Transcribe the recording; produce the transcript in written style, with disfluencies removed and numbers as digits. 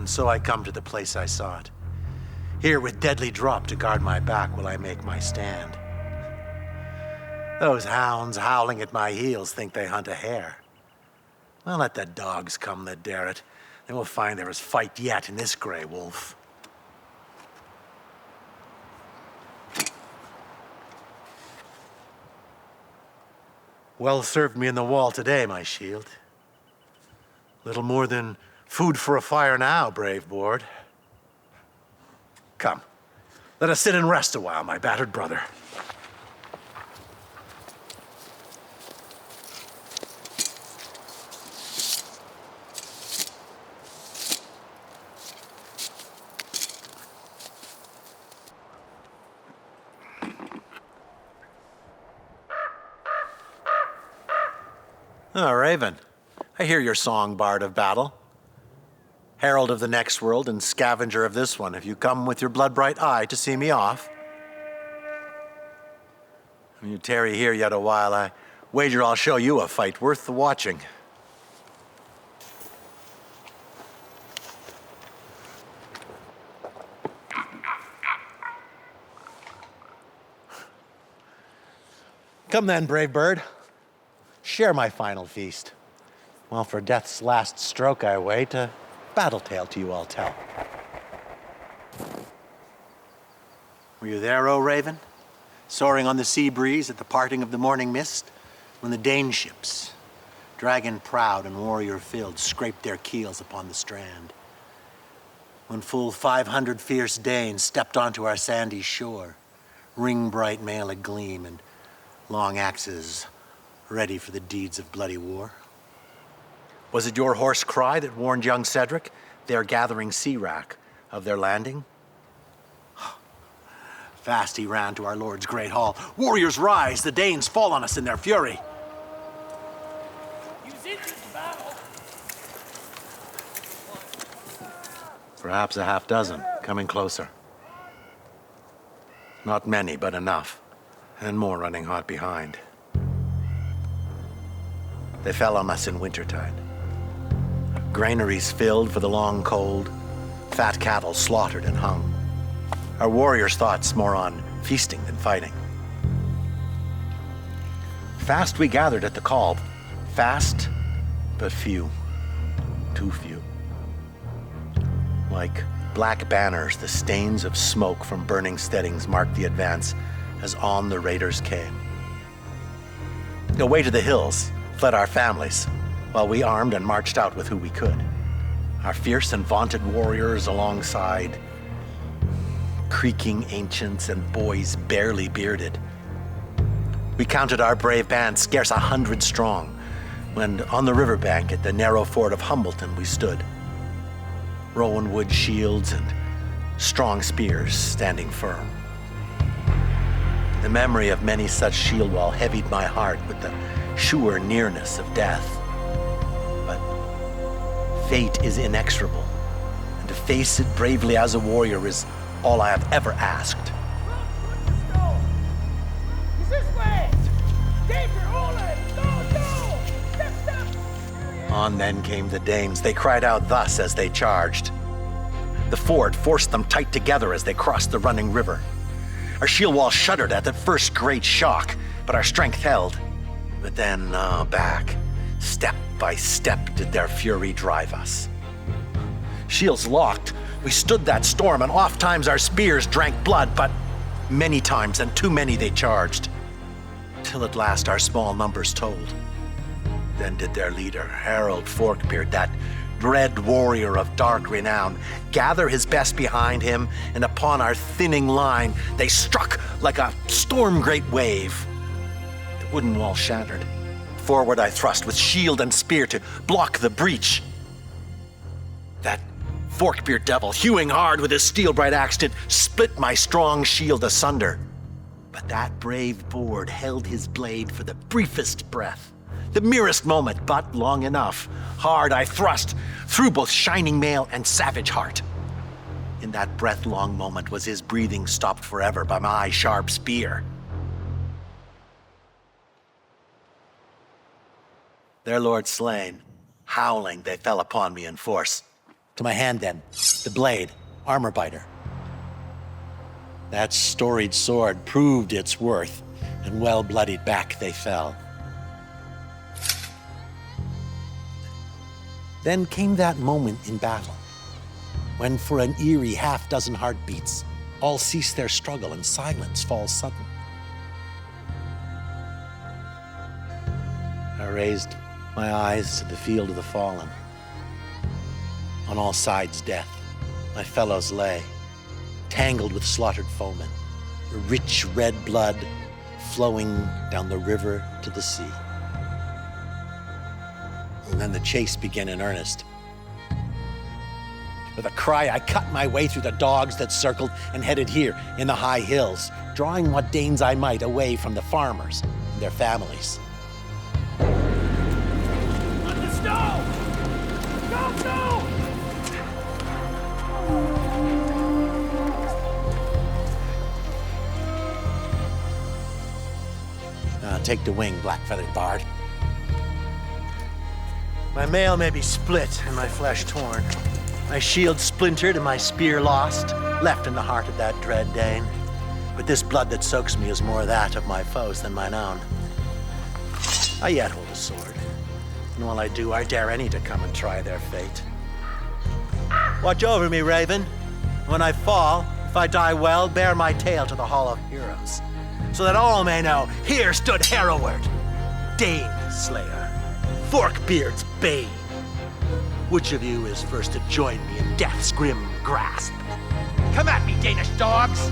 and so I come to the place I sought. Here with deadly drop to guard my back will I make my stand. Those hounds howling at my heels think they hunt a hare. Well, let the dogs come that dare it. They will find there is fight yet in this gray wolf. Well served me in the wall today, my shield. Little more than food for a fire now, brave board. Come, let us sit and rest a while, my battered brother. Oh, Raven, I hear your song, bard of battle. Herald of the next world and scavenger of this one, have you come with your blood-bright eye to see me off? When you tarry here yet a while, I wager I'll show you a fight worth the watching. Come then, brave bird. Share my final feast. While for death's last stroke I wait, a battle tale to you I'll tell. Were you there, O Raven? Soaring on the sea breeze at the parting of the morning mist, when the Dane ships, dragon-proud and warrior-filled, scraped their keels upon the strand. When full 500 fierce Danes stepped onto our sandy shore, ring-bright mail agleam and long axes ready for the deeds of bloody war. Was it your hoarse cry that warned young Cedric, there gathering sea-wrack, of their landing? Fast he ran to our lord's great hall. Warriors rise, the Danes fall on us in their fury. Perhaps a half dozen, coming closer. Not many, but enough, and more running hot behind. They fell on us in wintertide. Granaries filled for the long cold, fat cattle slaughtered and hung. Our warriors' thoughts more on feasting than fighting. Fast we gathered at the call, fast, but few, too few. Like black banners, the stains of smoke from burning steadings marked the advance as on the raiders came. Away to the hills fled our families, while we armed and marched out with who we could. Our fierce and vaunted warriors alongside, creaking ancients and boys barely bearded. We counted our brave band scarce 100 strong, when on the riverbank at the narrow ford of Humbleton we stood. Rowan wood shields and strong spears standing firm. The memory of many such shield wall heavied my heart with the sure nearness of death. But fate is inexorable, and to face it bravely as a warrior is all I have ever asked. On then came the Danes. They cried out thus as they charged. The ford forced them tight together as they crossed the running river. Our shield wall shuddered at that first great shock, but our strength held. But then, back, step by step did their fury drive us. Shields locked, we stood that storm, and oft times our spears drank blood, but many times and too many they charged, till at last our small numbers told. Then did their leader, Harold Forkbeard, that dread warrior of dark renown, gather his best behind him, and upon our thinning line they struck like a storm-great wave. The wooden wall shattered. Forward I thrust with shield and spear to block the breach. That Forkbeard devil, hewing hard with his steel-bright axe, did split my strong shield asunder. But that brave board held his blade for the briefest breath, the merest moment, but long enough. Hard I thrust through both shining mail and savage heart. In that breath-long moment was his breathing stopped forever by my sharp spear. Their lord slain, howling they fell upon me in force. to my hand then, the blade, armor biter. That storied sword proved its worth, and well-bloodied back they fell. Then came that moment in battle, when for an eerie half-dozen heartbeats, all cease their struggle and silence falls sudden. I raised my eyes to the field of the fallen. On all sides death, my fellows lay, tangled with slaughtered foemen, a rich red blood flowing down the river to the sea. And then the chase began in earnest. With a cry, I cut my way through the dogs that circled and headed here in the high hills, drawing what Danes I might away from the farmers and their families. On the snow! Go, go! Take the wing, black-feathered bard. My mail may be split and my flesh torn, my shield splintered and my spear lost, left in the heart of that dread Dane. But this blood that soaks me is more that of my foes than mine own. I yet hold a sword, and while I do, I dare any to come and try their fate. Watch over me, Raven. When I fall, if I die well, bear my tale to the Hall of Heroes, so that all may know, here stood Hereward, Dane Slayer, Forkbeard's bane. Which of you is first to join me in death's grim grasp? Come at me, Danish dogs!